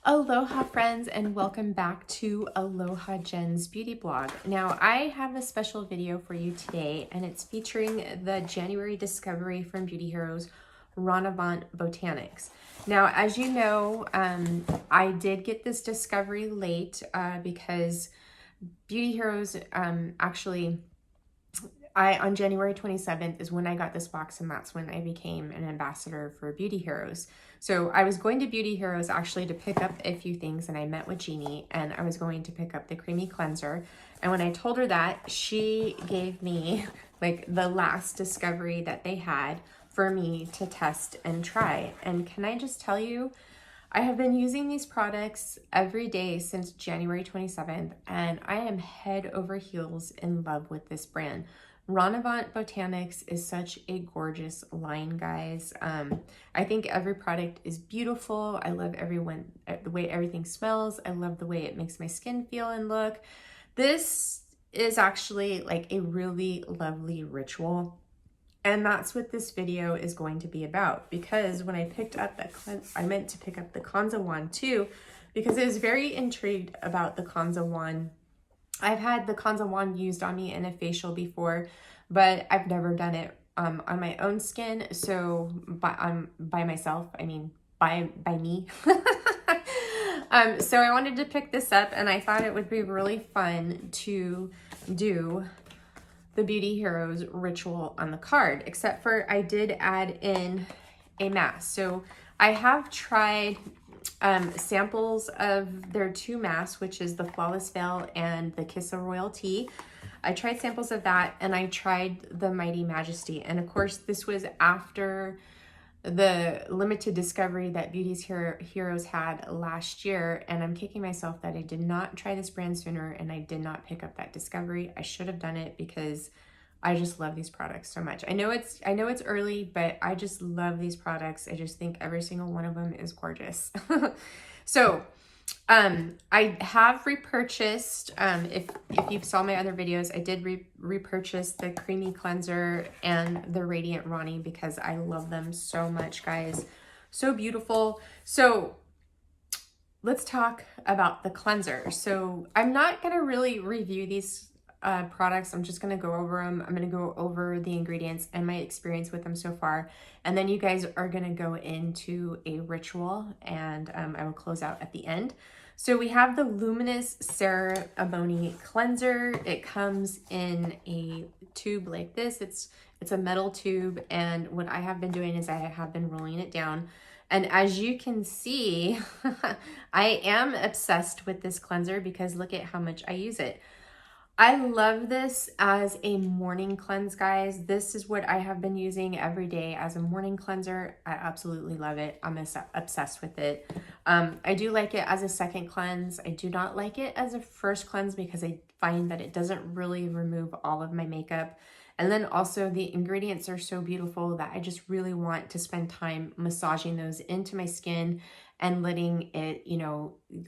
Aloha friends, and welcome back to Aloha Jen's beauty blog. Now I have a special video for you today, and it's featuring the January discovery from Beauty Heroes, Ranavat Botanics. Now, as you know, I did get this discovery late because Beauty Heroes on January 27th is when I got this box, and that's when I became an ambassador for Beauty Heroes. So I was going to Beauty Heroes actually to pick up a few things, and I met with Jeannie, and I was going to pick up the creamy cleanser. And when I told her that, she gave me like the last discovery that they had for me to test and try. And can I just tell you, I have been using these products every day since January 27th, and I am head over heels in love with this brand. Ranavat Botanics is such a gorgeous line, guys. I think every product is beautiful. I love the way everything smells. I love the way it makes my skin feel and look. This is actually like a really lovely ritual. And that's what this video is going to be about, because when I picked up I meant to pick up the Kanza wand too, because I was very intrigued about the Kanza wand. I've had the Kanza wand used on me in a facial before, but I've never done it on my own skin. So by myself, I mean by me. So I wanted to pick this up, and I thought it would be really fun to do the Beauty Heroes ritual on the card, except for I did add in a mask. So I have tried samples of their two masks, which is the Flawless Veil and the Kiss of Royalty. I tried samples of that, and I tried the Mighty Majesty. And of course, this was after the limited discovery that Heroes had last year, and I'm kicking myself that I did not try this brand sooner and I did not pick up that discovery. I should have done it because I just love these products so much. I know it's early, but I just love these products. I just think every single one of them is gorgeous. So I have repurchased, if you saw my other videos, I did repurchase the creamy cleanser and the radiant Rani because I love them so much, guys. So beautiful. So let's talk about the cleanser. So I'm not going to really review these products. I'm just going to go over them. I'm going to go over the ingredients and my experience with them so far. And then you guys are going to go into a ritual, and I will close out at the end. So we have the Luminous Ceremony Cleanser. It comes in a tube like this. It's a metal tube, and what I have been doing is I have been rolling it down. And as you can see, I am obsessed with this cleanser because look at how much I use it. I love this as a morning cleanse, guys. This is what I have been using every day as a morning cleanser. I absolutely love it. I'm obsessed with it. I do like it as a second cleanse. I do not like it as a first cleanse because I find that it doesn't really remove all of my makeup. And then also the ingredients are so beautiful that I just really want to spend time massaging those into my skin and letting it,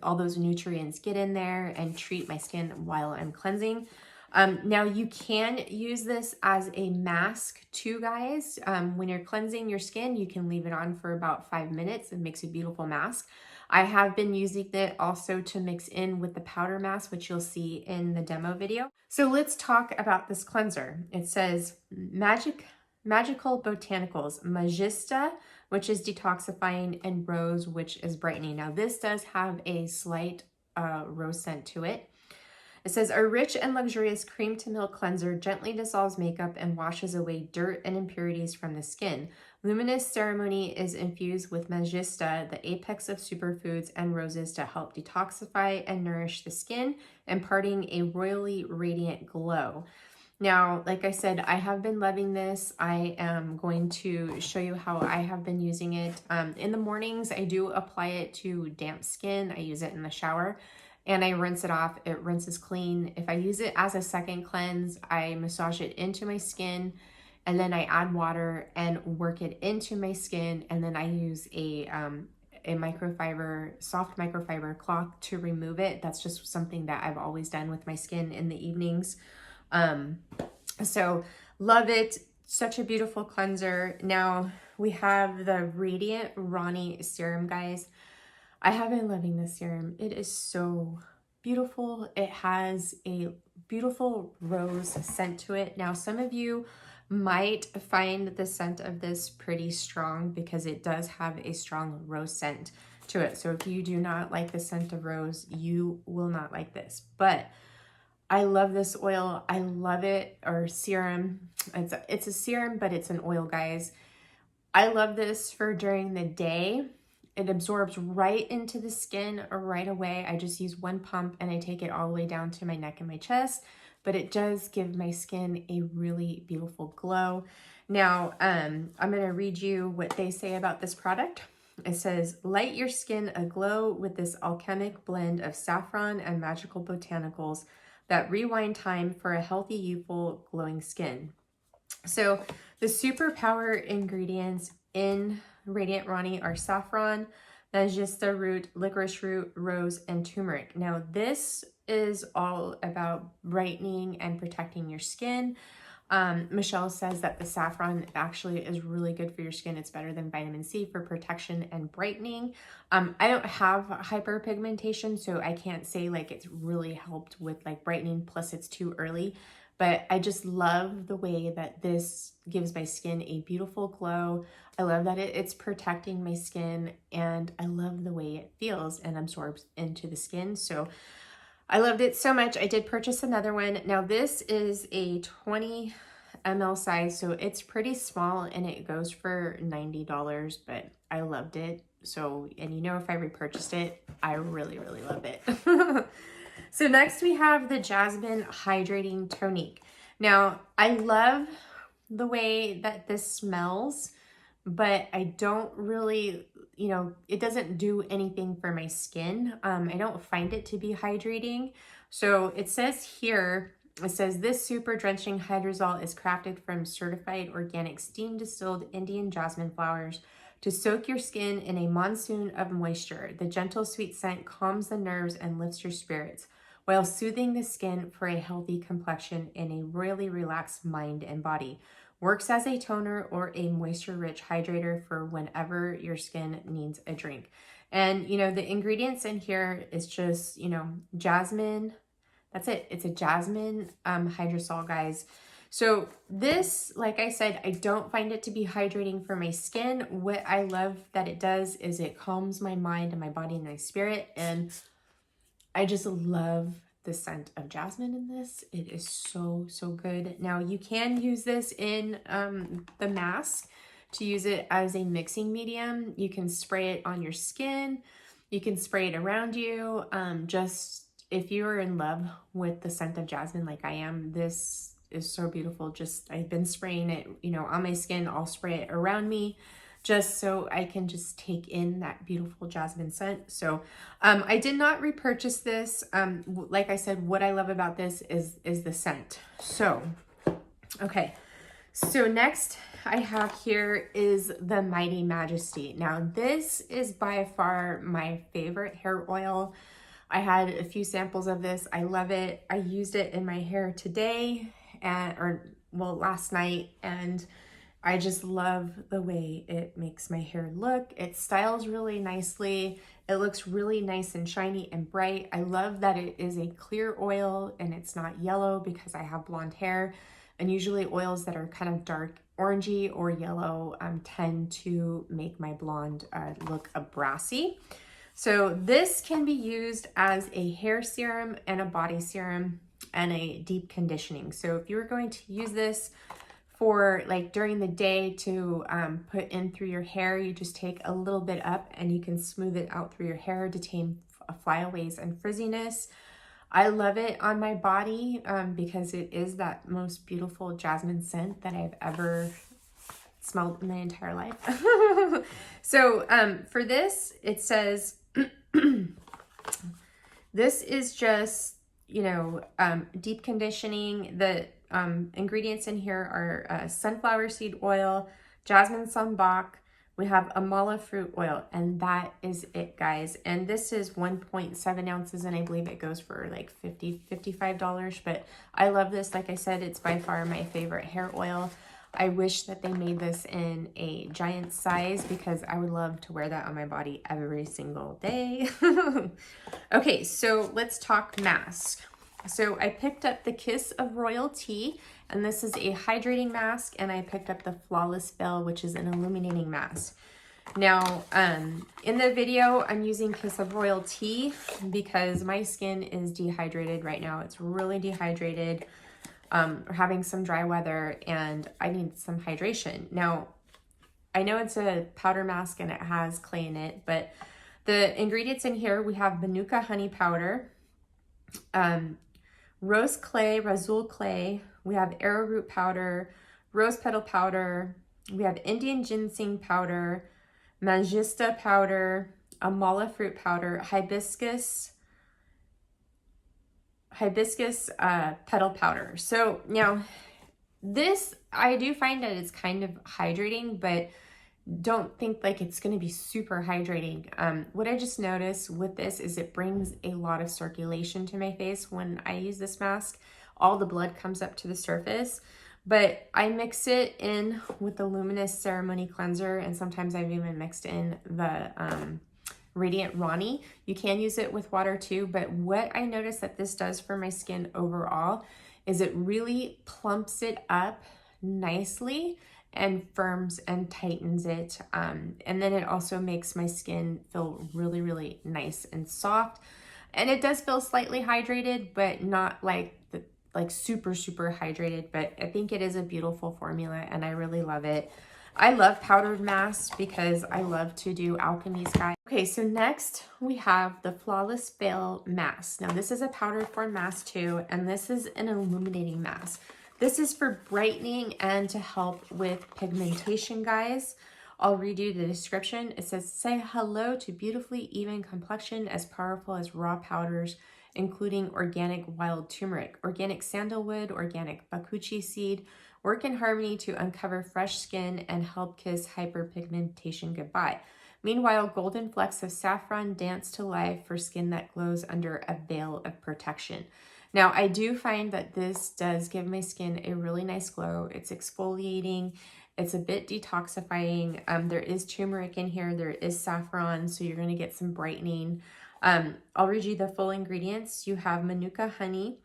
all those nutrients get in there and treat my skin while I'm cleansing. Now you can use this as a mask too, guys. When you're cleansing your skin, you can leave it on for about 5 minutes. It makes a beautiful mask. I have been using it also to mix in with the powder mask, which you'll see in the demo video. So let's talk about this cleanser. It says Magical Botanicals, Magista, which is detoxifying, and Rose, which is brightening. Now this does have a slight rose scent to it. It says, a rich and luxurious cream to milk cleanser gently dissolves makeup and washes away dirt and impurities from the skin. Luminous Ceremony is infused with Magista, the apex of superfoods, and roses to help detoxify and nourish the skin, imparting a royally radiant glow. Now, like I said, I have been loving this. I am going to show you how I have been using it. In the mornings, I do apply it to damp skin. I use it in the shower and I rinse it off. It rinses clean. If I use it as a second cleanse, I massage it into my skin, and then I add water and work it into my skin, and then I use a soft microfiber cloth to remove it. That's just something that I've always done with my skin in the evenings. So love it. Such a beautiful cleanser. Now we have the Radiant Rani Serum, guys. I have been loving this serum. It is so beautiful. It has a beautiful rose scent to it. Now, some of you might find the scent of this pretty strong because it does have a strong rose scent to it. So if you do not like the scent of rose, you will not like this. But I love this oil. I love it, or serum. It's a serum, but it's an oil, guys. I love this for during the day. It absorbs right into the skin right away. I just use one pump and I take it all the way down to my neck and my chest, but it does give my skin a really beautiful glow. Now, I'm gonna read you what they say about this product. It says, light your skin aglow with this alchemic blend of saffron and magical botanicals that rewind time for a healthy, youthful, glowing skin. So the superpower ingredients in Radiant Rani are saffron, Najista root, licorice root, rose, and turmeric. Now this is all about brightening and protecting your skin. Michelle says that the saffron actually is really good for your skin. It's better than vitamin C for protection and brightening. I don't have hyperpigmentation, so I can't say like it's really helped with like brightening, plus it's too early. But I just love the way that this gives my skin a beautiful glow. I love that it's protecting my skin, and I love the way it feels and absorbs into the skin. So I loved it so much. I did purchase another one. Now this is a 20 ml size, so it's pretty small and it goes for $90, but I loved it. So, and you know, if I repurchased it, I really, really love it. So next we have the Jasmine Hydrating Tonique. Now, I love the way that this smells, but I don't really, you know, it doesn't do anything for my skin. I don't find it to be hydrating. So it says here, it says this super drenching hydrosol is crafted from certified organic steam distilled Indian jasmine flowers to soak your skin in a monsoon of moisture. The gentle sweet scent calms the nerves and lifts your spirits, while soothing the skin for a healthy complexion and a royally relaxed mind and body. Works as a toner or a moisture-rich hydrator for whenever your skin needs a drink. And, you know, the ingredients in here is just, you know, jasmine. That's it. It's a jasmine hydrosol, guys. So this, like I said, I don't find it to be hydrating for my skin. What I love that it does is it calms my mind and my body and my spirit, and I just love the scent of jasmine in this. It is so, so good. Now you can use this in the mask to use it as a mixing medium. You can spray it on your skin. You can spray it around you. Just if you're in love with the scent of jasmine like I am, this is so beautiful. Just, I've been spraying it, you know, on my skin. I'll spray it around me just so I can just take in that beautiful jasmine scent. So I did not repurchase this. Like I said, what I love about this is the scent. So, okay. So next I have here is the Mighty Majesty. Now this is by far my favorite hair oil. I had a few samples of this. I love it. I used it in my hair today last night, and I just love the way it makes my hair look. It styles really nicely. It looks really nice and shiny and bright. I love that it is a clear oil and it's not yellow because I have blonde hair. And usually oils that are kind of dark orangey or yellow tend to make my blonde look brassy. So this can be used as a hair serum and a body serum and a deep conditioning. So if you were going to use this for like during the day to put in through your hair, you just take a little bit up and you can smooth it out through your hair to tame flyaways and frizziness. I love it on my body because it is that most beautiful jasmine scent that I've ever smelled in my entire life. So for this, it says, this is just, you know, deep conditioning. The ingredients in here are sunflower seed oil, jasmine sambac, we have amala fruit oil, and that is it, guys. And this is 1.7 ounces, and I believe it goes for like $55. But I love this. Like I said, it's by far my favorite hair oil. I wish that they made this in a giant size because I would love to wear that on my body every single day. Okay, so let's talk mask. So I picked up the Kiss of Royalty, and this is a hydrating mask, and I picked up the Flawless Veil, which is an illuminating mask. Now, in the video, I'm using Kiss of Royalty because my skin is dehydrated right now. It's really dehydrated. We're having some dry weather, and I need some hydration. Now, I know it's a powder mask and it has clay in it, but the ingredients in here, we have Manuka honey powder, rose clay, razul clay, we have arrowroot powder, rose petal powder, we have Indian ginseng powder, mangista powder, amala fruit powder, hibiscus petal powder. So now this, I do find that it's kind of hydrating, but don't think like it's going to be super hydrating. What I just noticed with this is it brings a lot of circulation to my face. When I use this mask, all the blood comes up to the surface, but I mix it in with the Luminous Ceremony Cleanser, and sometimes I've even mixed in the Radiant Rani. You can use it with water too, but what I noticed that this does for my skin overall is it really plumps it up nicely and firms and tightens it. And then it also makes my skin feel really, really nice and soft. And it does feel slightly hydrated, but not like super, super hydrated. But I think it is a beautiful formula and I really love it. I love powdered masks because I love to do alchemy, guys. Okay, so next we have the Flawless Veil mask. Now this is a powdered form mask too, and this is an illuminating mask. This is for brightening and to help with pigmentation, guys. I'll read you the description. It says, say hello to beautifully even complexion as powerful as raw powders, including organic wild turmeric, organic sandalwood, organic bakuchi seed, work in harmony to uncover fresh skin and help kiss hyperpigmentation goodbye. Meanwhile, golden flecks of saffron dance to life for skin that glows under a veil of protection. Now, I do find that this does give my skin a really nice glow. It's exfoliating. It's a bit detoxifying. There is turmeric in here. There is saffron, so you're going to get some brightening. I'll read you the full ingredients. You have Manuka honey,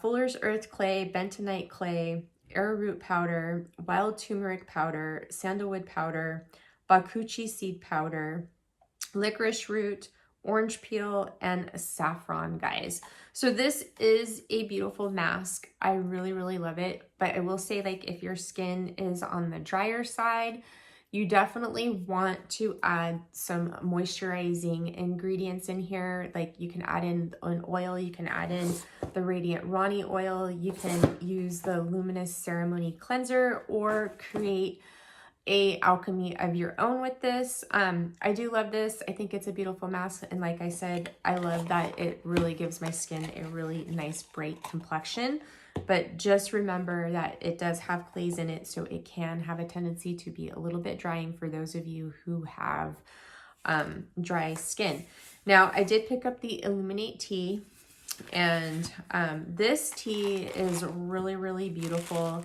Fuller's Earth clay, bentonite clay, arrowroot powder, wild turmeric powder, sandalwood powder, bakuchi seed powder, licorice root, orange peel, and saffron, guys. So this is a beautiful mask. I really, really love it. But I will say, like, if your skin is on the drier side, you definitely want to add some moisturizing ingredients in here. Like you can add in an oil, you can add in the Radiant Rani oil, you can use the Luminous Ceremony Cleanser, or create a alchemy of your own with this. I do love this. I think it's a beautiful mask, and like I said, I love that it really gives my skin a really nice bright complexion. But just remember that it does have clays in it, so it can have a tendency to be a little bit drying for those of you who have dry skin. Now, I did pick up the Illuminate tea, and this tea is really, really beautiful.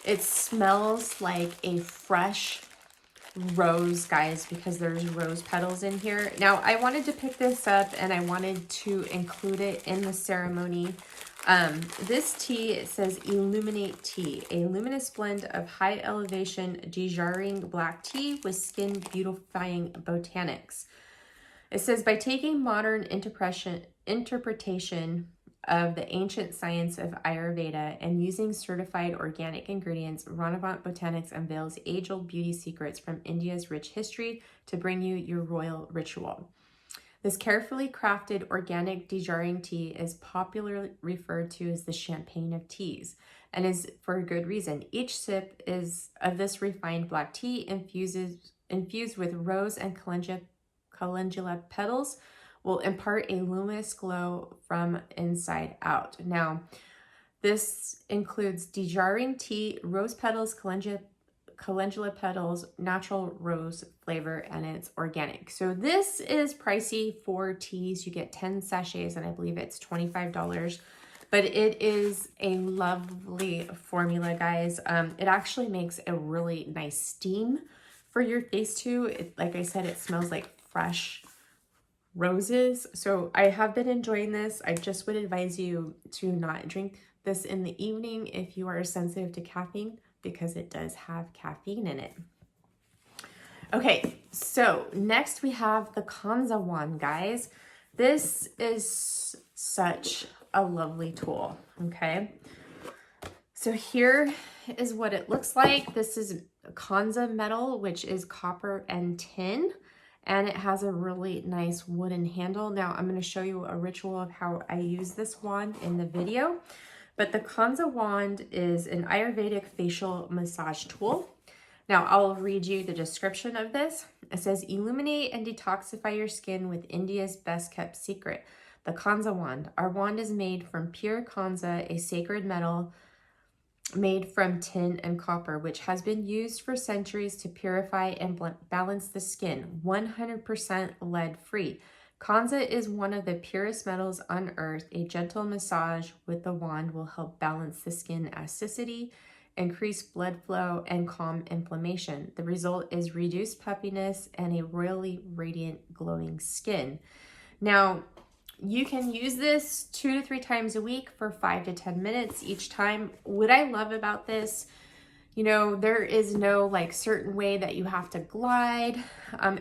It smells like a fresh rose, guys, because there's rose petals in here. Now, I wanted to pick this up and I wanted to include it in the ceremony. This tea, it says Illuminate Tea, a luminous blend of high elevation dejarring black tea with skin beautifying botanics. It says, by taking modern interpretation of the ancient science of Ayurveda and using certified organic ingredients, Ranavat Botanics unveils age-old beauty secrets from India's rich history to bring you your royal ritual. This carefully crafted organic dejarring tea is popularly referred to as the champagne of teas, and is for a good reason. Each sip is of this refined black tea infused with rose and calendula petals will impart a luminous glow from inside out. Now, this includes dejarring tea, rose petals, calendula petals, natural rose flavor, and it's organic. So this is pricey for teas. You get 10 sachets, and I believe it's $25. but it is a lovely formula, guys. It actually makes a really nice steam for your face too. Like I said, it smells like fresh roses. So I have been enjoying this. I just would advise you to not drink this in the evening if you are sensitive to caffeine, because it does have caffeine in it. Okay, so next we have the Kanza wand, guys. This is such a lovely tool, okay? So here is what it looks like. This is Kanza metal, which is copper and tin, and it has a really nice wooden handle. Now I'm going to show you a ritual of how I use this wand in the video, but the Kanza wand is an Ayurvedic facial massage tool. Now I'll read you the description of this. It says, illuminate and detoxify your skin with India's best kept secret, the Kanza wand. Our wand is made from pure Kanza, a sacred metal made from tin and copper, which has been used for centuries to purify and balance the skin, 100% lead free. Kanza is one of the purest metals on earth. A gentle massage with the wand will help balance the skin acidity, increase blood flow, and calm inflammation. The result is reduced puffiness and a royally radiant, glowing skin. Now, you can use this 2 to 3 times a week for 5 to 10 minutes each time. What I love about this, you know, there is no like certain way that you have to glide.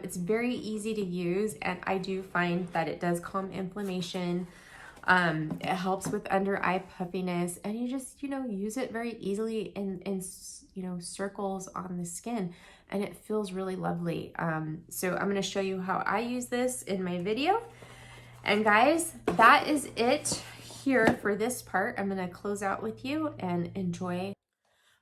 It's very easy to use, and I do find that it does calm inflammation. It helps with under eye puffiness, and you just, you know, use it very easily in you know, circles on the skin, and it feels really lovely. So I'm going to show you how I use this in my video. And guys, that is it here for this part. I'm going to close out with you and enjoy.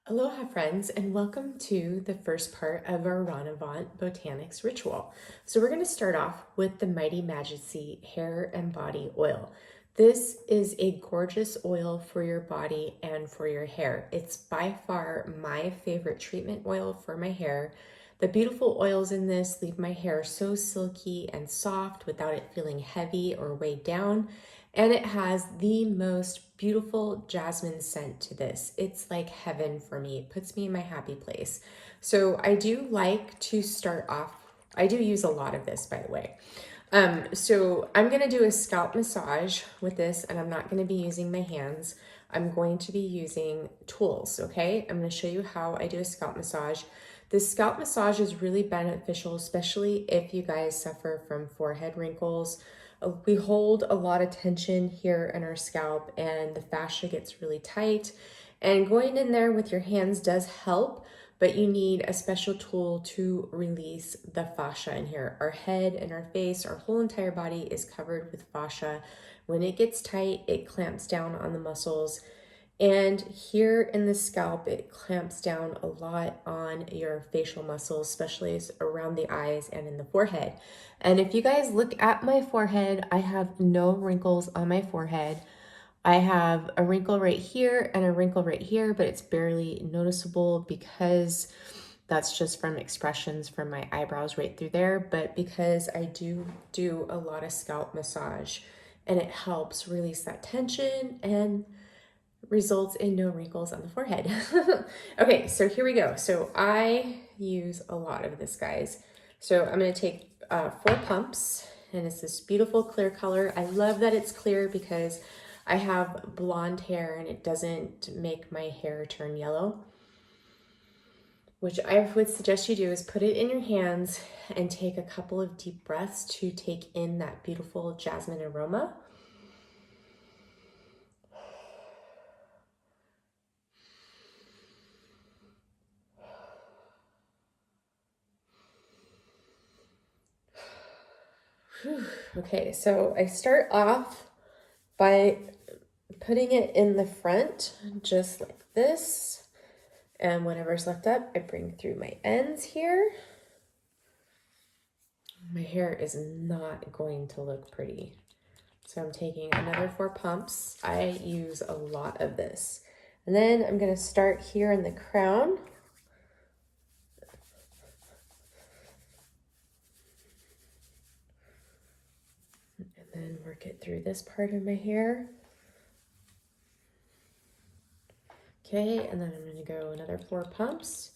Aloha friends, and welcome to the first part of our Ranavat Botanics ritual. So we're going to start off with the Mighty Majesty Hair and Body Oil. This is a gorgeous oil for your body and for your hair. It's by far my favorite treatment oil for my hair. The beautiful oils in this leave my hair so silky and soft without it feeling heavy or weighed down. And it has the most beautiful jasmine scent to this. It's like heaven for me. It puts me in my happy place. So I do like to start off, I do use a lot of this, by the way. So I'm going to do a scalp massage with this, and I'm not going to be using my hands. I'm going to be using tools, okay? I'm going to show you how I do a scalp massage. This scalp massage is really beneficial, especially if you guys suffer from forehead wrinkles. We hold a lot of tension here in our scalp, and the fascia gets really tight. And going in there with your hands does help, but you need a special tool to release the fascia in here. Our head and our face, our whole entire body is covered with fascia. When it gets tight, it clamps down on the muscles. And here in the scalp, it clamps down a lot on your facial muscles, especially around the eyes and in the forehead. And if you guys look at my forehead, I have no wrinkles on my forehead. I have a wrinkle right here and a wrinkle right here, but it's barely noticeable because that's just from expressions from my eyebrows right through there. But because I do a lot of scalp massage, and it helps release that tension and results in no wrinkles on the forehead. Okay, so here we go. So I use a lot of this, guys. So I'm going to take 4 pumps, and it's this beautiful clear color. I love that it's clear because I have blonde hair and it doesn't make my hair turn yellow. Which I would suggest you do is put it in your hands and take a couple of deep breaths to take in that beautiful jasmine aroma. Okay, so I start off by putting it in the front, just like this. And whatever's left up, I bring through my ends here. My hair is not going to look pretty. So I'm taking another 4 pumps. I use a lot of this. And then I'm going to start here in the crown. And then work it through this part of my hair. Okay, and then I'm gonna go another 4 pumps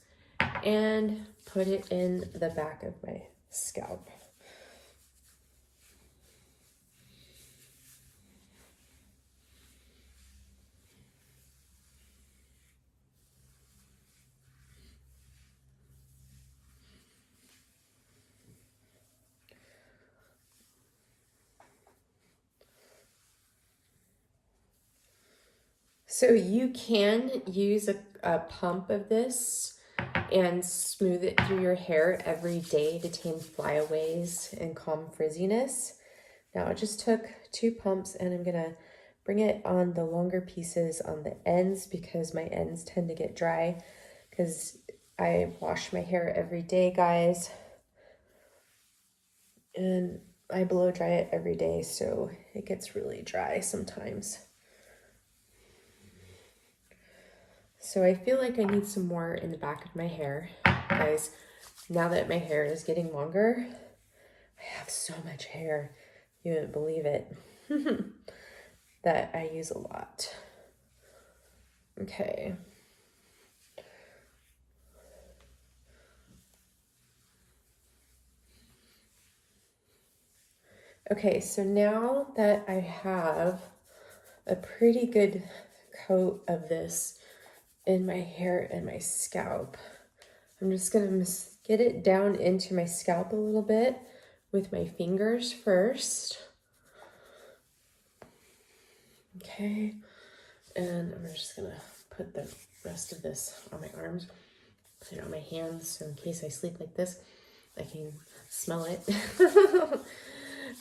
and put it in the back of my scalp. So you can use a pump of this and smooth it through your hair every day to tame flyaways and calm frizziness. Now I just took 2 pumps and I'm gonna bring it on the longer pieces on the ends because my ends tend to get dry because I wash my hair every day, guys. And I blow dry it every day, so it gets really dry sometimes. So I feel like I need some more in the back of my hair. Guys, now that my hair is getting longer, I have so much hair. You wouldn't believe it. That I use a lot. Okay. Okay, so now that I have a pretty good coat of this in my hair and my scalp, I'm just gonna get it down into my scalp a little bit with my fingers first. Okay, and I'm just gonna put the rest of this on my arms, put it on my hands, so in case I sleep like this, I can smell it.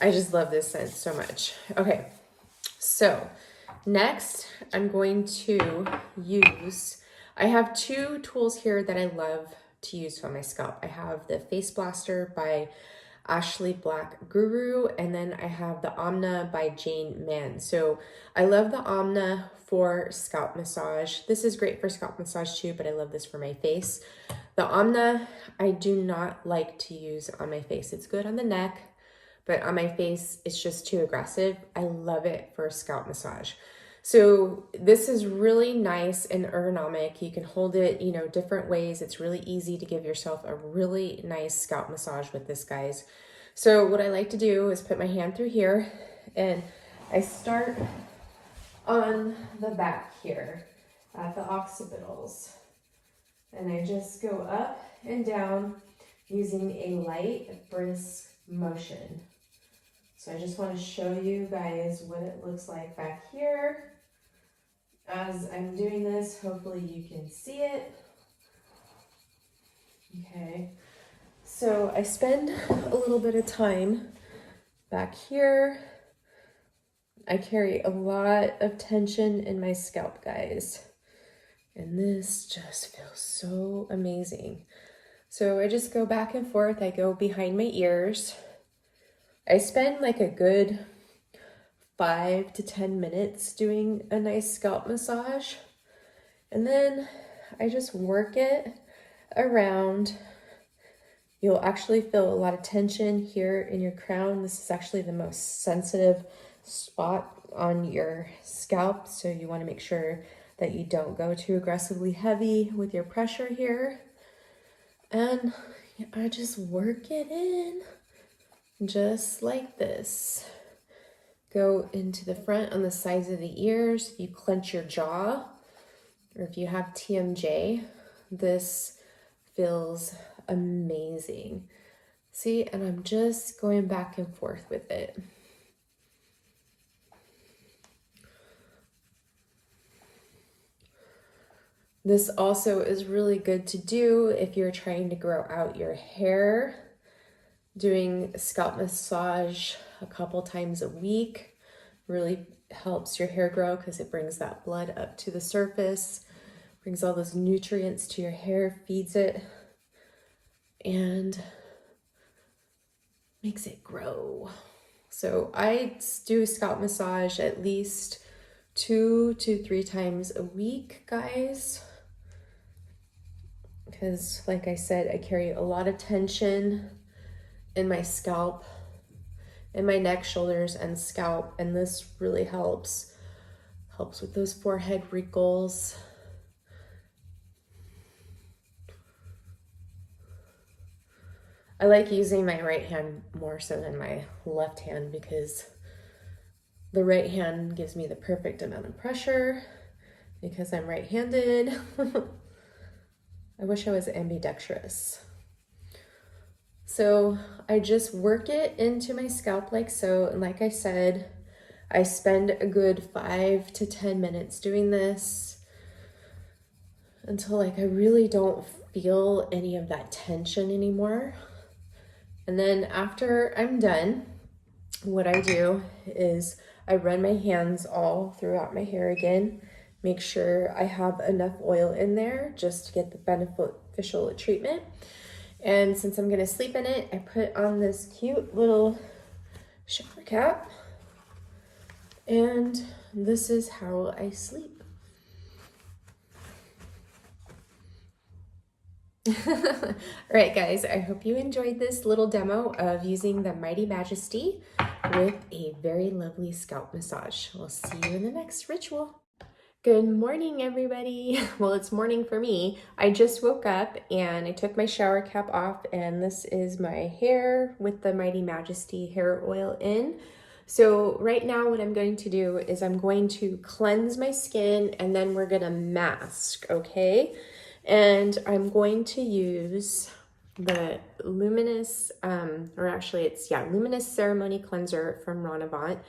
I just love this scent so much. Okay, so next I'm going to use, I have 2 tools here that I love to use on my scalp. I have the Face Blaster by Ashley Black Guru, and then I have the Anma by Jane Mann. So I love the Anma for scalp massage. This is great for scalp massage too, but I love this for my face. The Anma I do not like to use on my face. It's good on the neck, but on my face, it's just too aggressive. I love it for scalp massage. So this is really nice and ergonomic. You can hold it, you know, different ways. It's really easy to give yourself a really nice scalp massage with this, guys. So what I like to do is put my hand through here and I start on the back here at the occipitals. And I just go up and down using a light, brisk motion. So I just want to show you guys what it looks like back here. As I'm doing this, hopefully you can see it. Okay, so I spend a little bit of time back here. I carry a lot of tension in my scalp, guys. And this just feels so amazing. So I just go back and forth. I go behind my ears. I spend like a good 5 to 10 minutes doing a nice scalp massage. And then I just work it around. You'll actually feel a lot of tension here in your crown. This is actually the most sensitive spot on your scalp. So you want to make sure that you don't go too aggressively heavy with your pressure here. And I just work it in just like this. Go into the front on the sides of the ears. If you clench your jaw, or if you have TMJ, this feels amazing. See, and I'm just going back and forth with it. This also is really good to do if you're trying to grow out your hair. Doing scalp massage a couple times a week really helps your hair grow because it brings that blood up to the surface, brings all those nutrients to your hair, feeds it, and makes it grow. So I do a scalp massage at least 2 to 3 times a week, guys. Because like I said, I carry a lot of tension in my scalp, in my neck, shoulders, and scalp, and this really helps with those forehead wrinkles, I like using my right hand more so than my left hand because the right hand gives me the perfect amount of pressure because I'm right-handed. I wish I was ambidextrous. So I just work it into my scalp like so. And like I said, I spend a good 5 to 10 minutes doing this until like I really don't feel any of that tension anymore. And then after I'm done, what I do is I run my hands all throughout my hair again, make sure I have enough oil in there just to get the beneficial treatment. And since I'm gonna sleep in it, I put on this cute little shower cap, and this is how I sleep. All right, guys, I hope you enjoyed this little demo of using the Mighty Majesty with a very lovely scalp massage. We'll see you in the next ritual. Good morning, everybody. Well, it's morning for me. I just woke up and I took my shower cap off, and this is my hair with the Mighty Majesty hair oil in. So right now what I'm going to do is I'm going to cleanse my skin and then we're gonna mask, okay? And I'm going to use the Luminous, Luminous Ceremony Cleanser from Ranavat.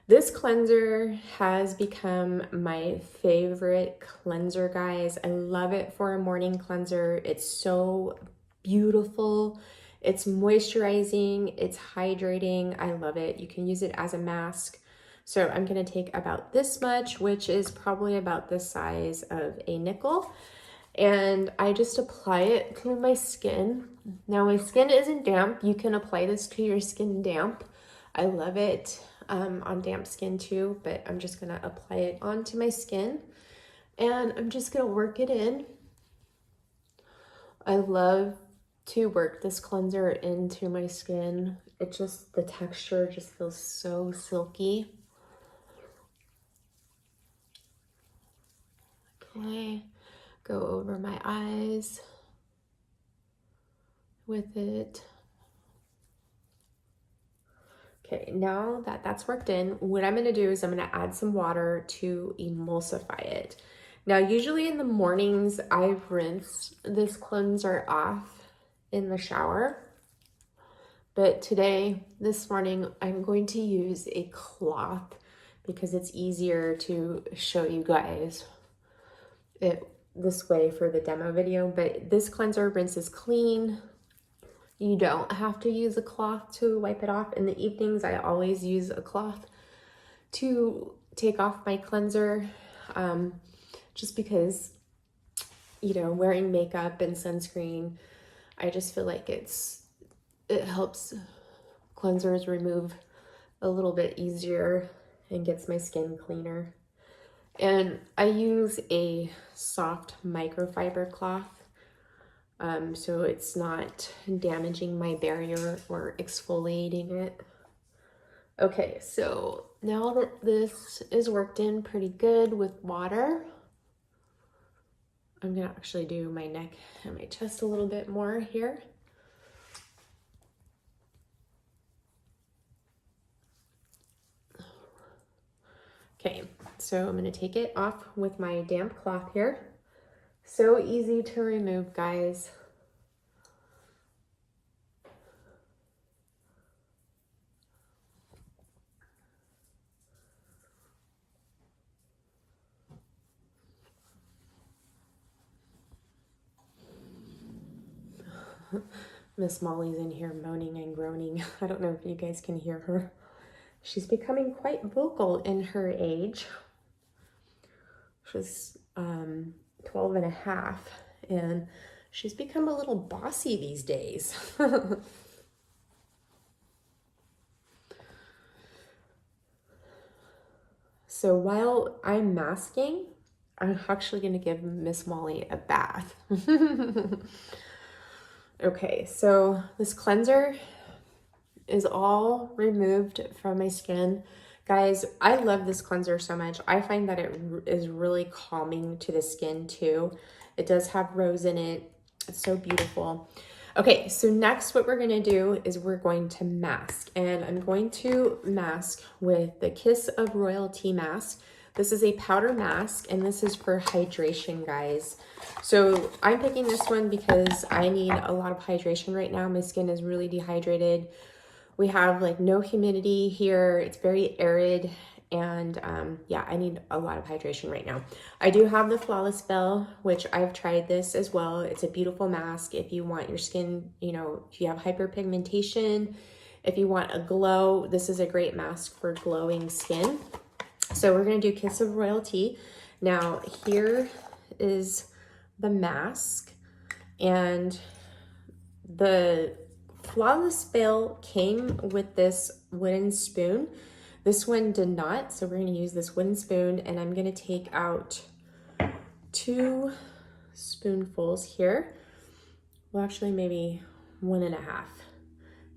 This cleanser has become my favorite cleanser, guys. I love it for a morning cleanser. It's so beautiful. It's moisturizing, it's hydrating. I love it. You can use it as a mask. So I'm gonna take about this much, which is probably about the size of a nickel. And I just apply it to my skin. Now my skin isn't damp. You can apply this to your skin damp. I love it on damp skin too, but I'm just gonna apply it onto my skin and I'm just gonna work it in. I love to work this cleanser into my skin. It just, the texture just feels so silky. Okay, go over my eyes with it. Okay, now that that's worked in, what I'm gonna do is I'm gonna add some water to emulsify it. Now, usually in the mornings, I rinse this cleanser off in the shower. But today, this morning, I'm going to use a cloth because it's easier to show you guys it this way for the demo video. But this cleanser rinses clean. You don't have to use a cloth to wipe it off. In the evenings, I always use a cloth to take off my cleanser, just because, you know, wearing makeup and sunscreen, I just feel like it helps cleansers remove a little bit easier and gets my skin cleaner. And I use a soft microfiber cloth, so it's not damaging my barrier or exfoliating it. Okay, so now that this is worked in pretty good with water, I'm gonna actually do my neck and my chest a little bit more here. Okay, so I'm gonna take it off with my damp cloth here. So easy to remove, guys. Miss Molly's in here moaning and groaning. I don't know if you guys can hear her. She's becoming quite vocal in her age. She's 12 and a half, and she's become a little bossy these days. So while I'm masking, I'm actually going to give Miss Molly a bath. Okay, so this cleanser is all removed from my skin. Guys, I love this cleanser so much. I find that it is really calming to the skin too. It does have rose in it. It's so beautiful. Okay, so next what we're gonna do is we're going to mask, and I'm going to mask with the Kiss of Royalty mask. This is a powder mask, and this is for hydration, guys. So I'm picking this one because I need a lot of hydration right now. My skin is really dehydrated. We have like no humidity here. It's very arid, and yeah, I need a lot of hydration right now. I do have the Flawless Veil, which I've tried this as well. It's a beautiful mask if you want your skin, you know, if you have hyperpigmentation, if you want a glow, this is a great mask for glowing skin. So we're gonna do Kiss of Royalty. Now here is the mask, and the Flawless Veil came with this wooden spoon. This one did not, so we're gonna use this wooden spoon, and I'm gonna take out 2 spoonfuls here. Well, actually maybe 1.5,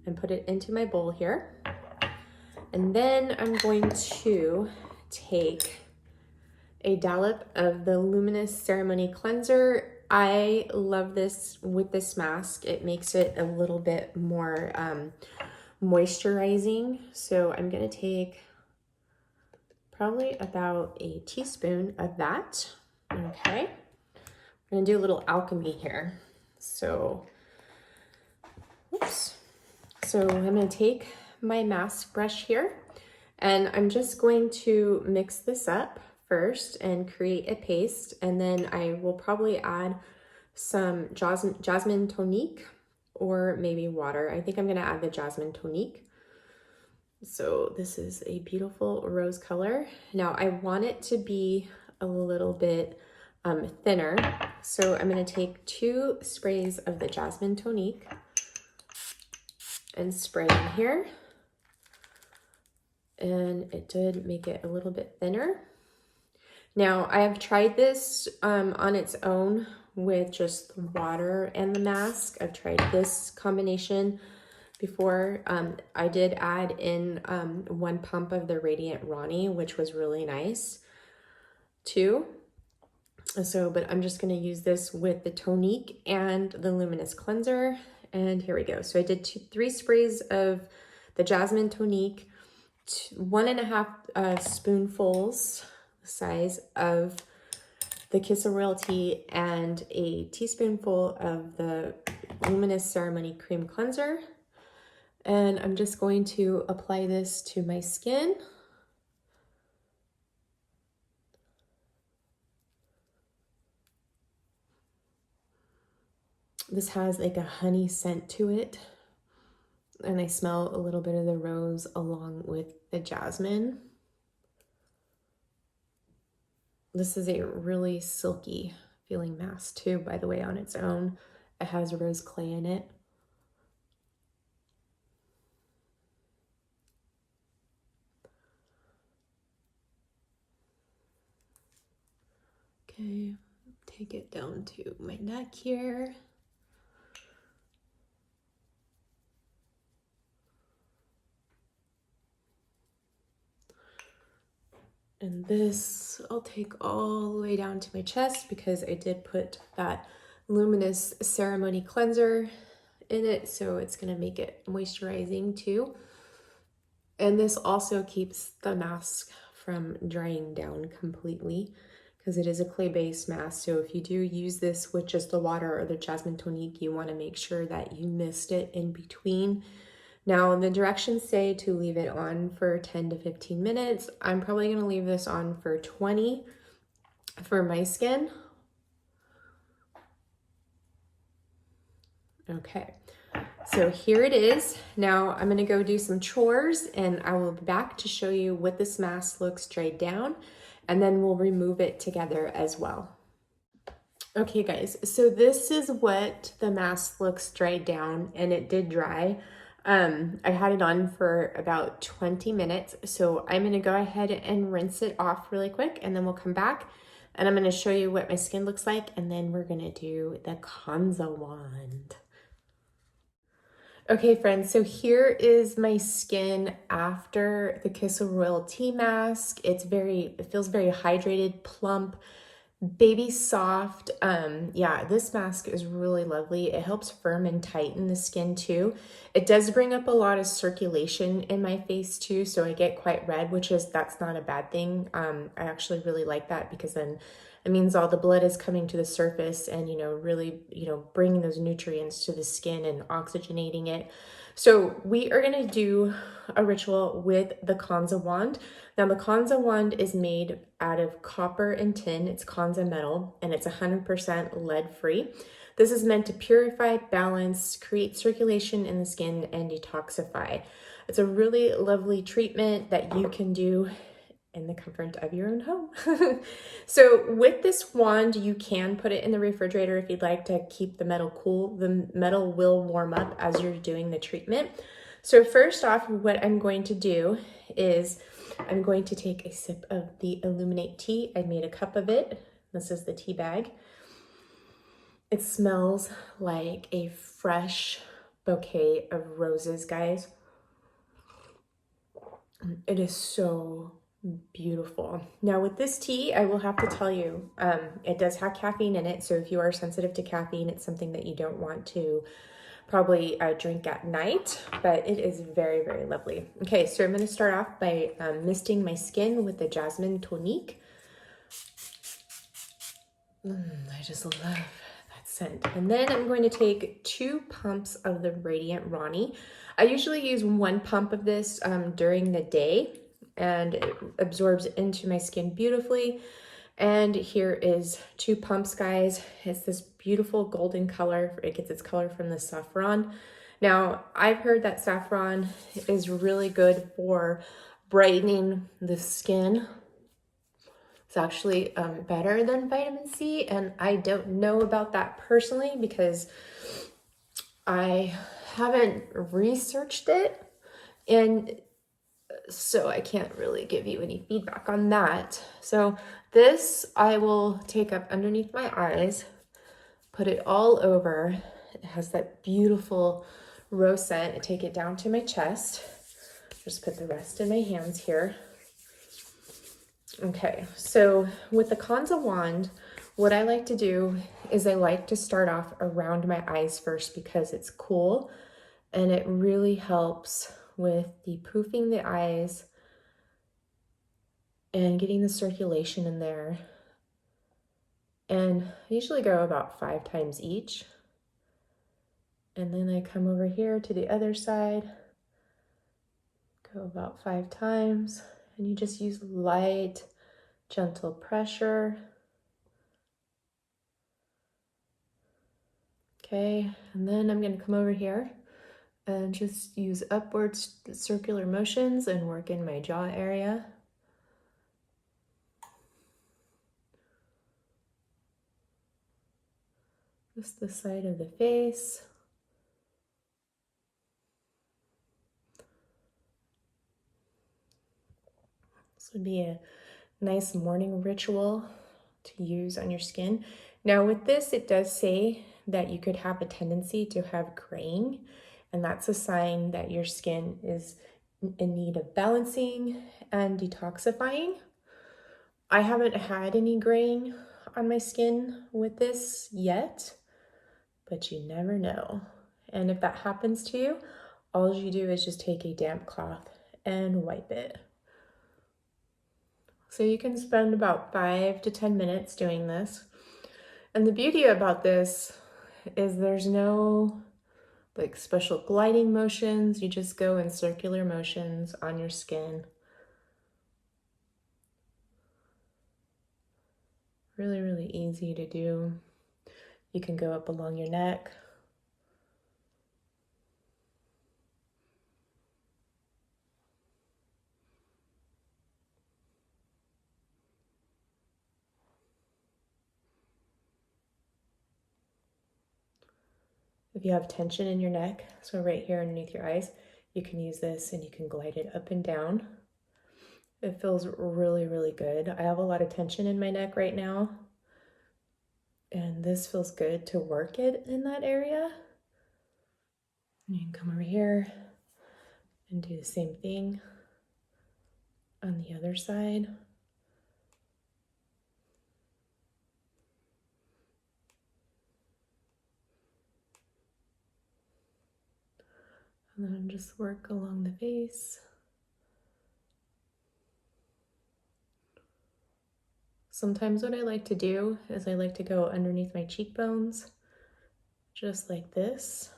and put it into my bowl here. And then I'm going to take a dollop of the Luminous Ceremony Cleanser. I love this with this mask. It makes it a little bit more moisturizing. So I'm gonna take probably about a teaspoon of that. Okay, I'm gonna do a little alchemy here. So, oops. So I'm gonna take my mask brush here, and I'm just going to mix this up first and create a paste, and then I will probably add some jasmine tonique or maybe water. I think I'm gonna add the jasmine tonique. So this is a beautiful rose color. Now I want it to be a little bit thinner, so I'm gonna take 2 sprays of the jasmine tonique and spray in here. And it did make it a little bit thinner. Now I have tried this on its own with just the water and the mask. I've tried this combination before. I did add in 1 pump of the Radiant Ronnie, which was really nice too. So, but I'm just gonna use this with the tonique and the luminous cleanser. And here we go. So I did 3 sprays of the jasmine tonique, 1.5 spoonfuls size of the Kiss of Royalty, and a teaspoonful of the Luminous Ceremony Cream Cleanser. And I'm just going to apply this to my skin. This has like a honey scent to it, and I smell a little bit of the rose along with the jasmine. This is a really silky feeling mask too, by the way, on its own. It has rose clay in it. Okay, take it down to my neck here. And this I'll take all the way down to my chest because I did put that Luminous Ceremony Cleanser in it, so it's gonna make it moisturizing too. And this also keeps the mask from drying down completely because it is a clay-based mask. So if you do use this with just the water or the jasmine tonique, you want to make sure that you mist it in between. Now, the directions say to leave it on for 10 to 15 minutes. I'm probably going to leave this on for 20 for my skin. Okay, so here it is. Now I'm going to go do some chores, and I will be back to show you what this mask looks dried down, and then we'll remove it together as well. Okay guys, so this is what the mask looks dried down, and it did dry. I had it on for about 20 minutes, so I'm gonna go ahead and rinse it off really quick, and then we'll come back and I'm gonna show you what my skin looks like, and then we're gonna do the Kanza wand. Okay friends, so here is my skin after the Kiss of Royalty mask. It feels very hydrated, plump, Baby Soft. Yeah, this mask is really lovely. It helps firm and tighten the skin too. It does bring up a lot of circulation in my face too, so I get quite red, that's not a bad thing. I actually really like that because then it means all the blood is coming to the surface and, really, bringing those nutrients to the skin and oxygenating it. So we are going to do a ritual with the Kanza wand. Now the Kanza wand is made out of copper and tin. It's Kanza metal and it's 100% lead free. This is meant to purify, balance, create circulation in the skin, and detoxify. It's a really lovely treatment that you can do in the comfort of your own home. So with this wand, you can put it in the refrigerator if you'd like to keep the metal cool. The metal will warm up as you're doing the treatment. So first off, what I'm going to do is I'm going to take a sip of the Illuminate tea. I made a cup of it. This is the tea bag. It smells like a fresh bouquet of roses, guys. It is so beautiful. Now with this tea, I will have to tell you, it does have caffeine in it. So if you are sensitive to caffeine, it's something that you don't want to probably drink at night, but it is very, very lovely. Okay, so I'm going to start off by misting my skin with the Jasmine Tonique. I just love that scent. And then I'm going to take 2 pumps of the Radiant Rani. I usually use 1 pump of this during the day, and it absorbs into my skin beautifully. And here is 2 pumps, guys. It's this beautiful golden color. It gets its color from the saffron. Now, I've heard that saffron is really good for brightening the skin. It's actually better than vitamin C, and I don't know about that personally because I haven't researched it, and so I can't really give you any feedback on that. So this I will take up underneath my eyes, put it all over. It has that beautiful rose scent. I take it down to my chest. Just put the rest in my hands here. Okay, so with the Kanza wand, what I like to do is I like to start off around my eyes first because it's cool and it really helps with depuffing the eyes and getting the circulation in there. And I usually go about 5 times each. And then I come over here to the other side, go about 5 times, and you just use light, gentle pressure. Okay, and then I'm going to come over here and just use upwards circular motions and work in my jaw area. Just the side of the face. This would be a nice morning ritual to use on your skin. Now with this, it does say that you could have a tendency to have graying, and that's a sign that your skin is in need of balancing and detoxifying. I haven't had any graying on my skin with this yet, but you never know. And if that happens to you, all you do is just take a damp cloth and wipe it. So you can spend about 5 to 10 minutes doing this. And the beauty about this is there's no like special gliding motions. You just go in circular motions on your skin. Really, really easy to do. You can go up along your neck. If you have tension in your neck, so right here underneath your eyes, you can use this and you can glide it up and down. It feels really, really good. I have a lot of tension in my neck right now, and this feels good to work it in that area. And you can come over here and do the same thing on the other side. And then just work along the face. Sometimes what I like to do is I like to go underneath my cheekbones, just like this.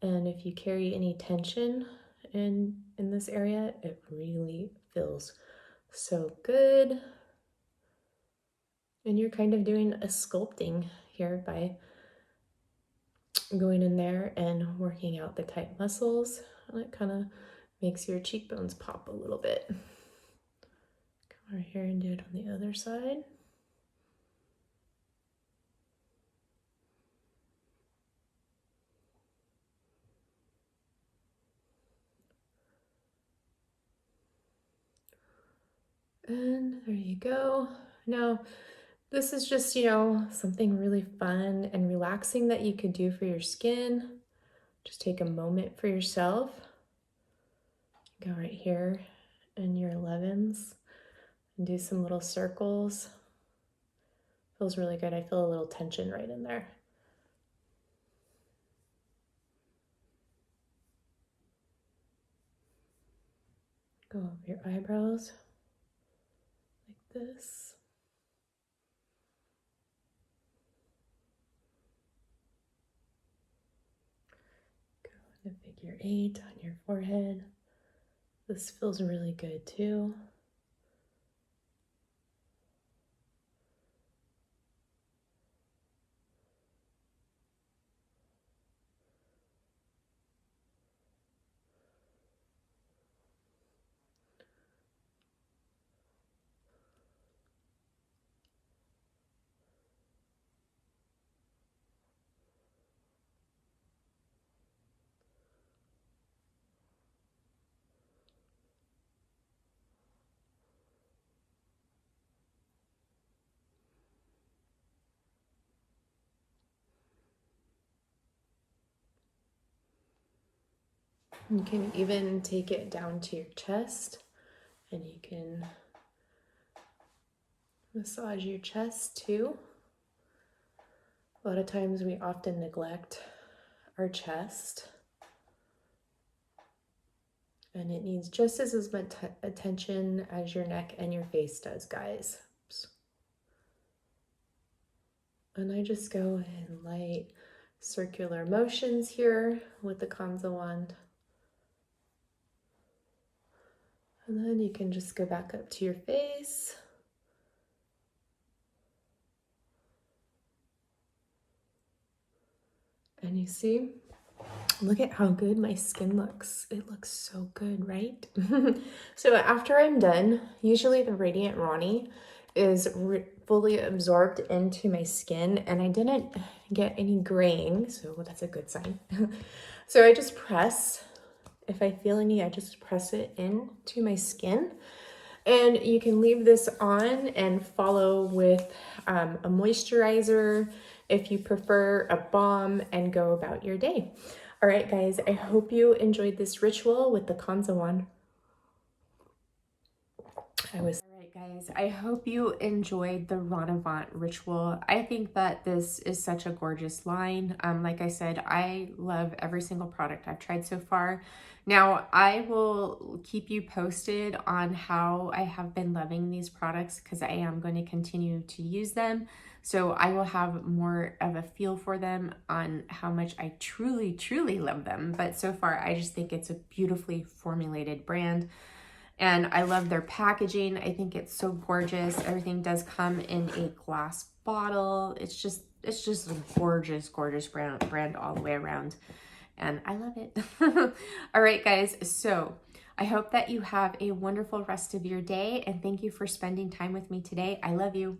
And if you carry any tension in this area, it really feels so good. And you're kind of doing a sculpting here by going in there and working out the tight muscles. And it kind of makes your cheekbones pop a little bit. Come over here and do it on the other side. And there you go. Now, this is just, you know, something really fun and relaxing that you could do for your skin. Just take a moment for yourself. Go right here in your 11s and do some little circles. Feels really good. I feel a little tension right in there. Go over your eyebrows like this. Go in a figure 8 on your forehead. This feels really good too. You can even take it down to your chest and you can massage your chest too. A lot of times we often neglect our chest and it needs just as much attention as your neck and your face does, guys. Oops. And I just go in light circular motions here with the Kanza wand. And then you can just go back up to your face. And you see, look at how good my skin looks. It looks so good, right? So after I'm done, usually the Radiant Ronnie is fully absorbed into my skin and I didn't get any graying, so that's a good sign. So I just press. If I feel any, I just press it into my skin. And you can leave this on and follow with a moisturizer if you prefer, a balm, and go about your day. All right, guys, I hope you enjoyed this ritual with the Kanza wand. All right, guys, I hope you enjoyed the Ranavat ritual. I think that this is such a gorgeous line. Like I said, I love every single product I've tried so far. Now, I will keep you posted on how I have been loving these products because I am going to continue to use them. So I will have more of a feel for them on how much I truly, truly love them. But so far, I just think it's a beautifully formulated brand. And I love their packaging. I think it's so gorgeous. Everything does come in a glass bottle. It's just a gorgeous, gorgeous brand all the way around. And I love it. All right, guys. So I hope that you have a wonderful rest of your day. And thank you for spending time with me today. I love you.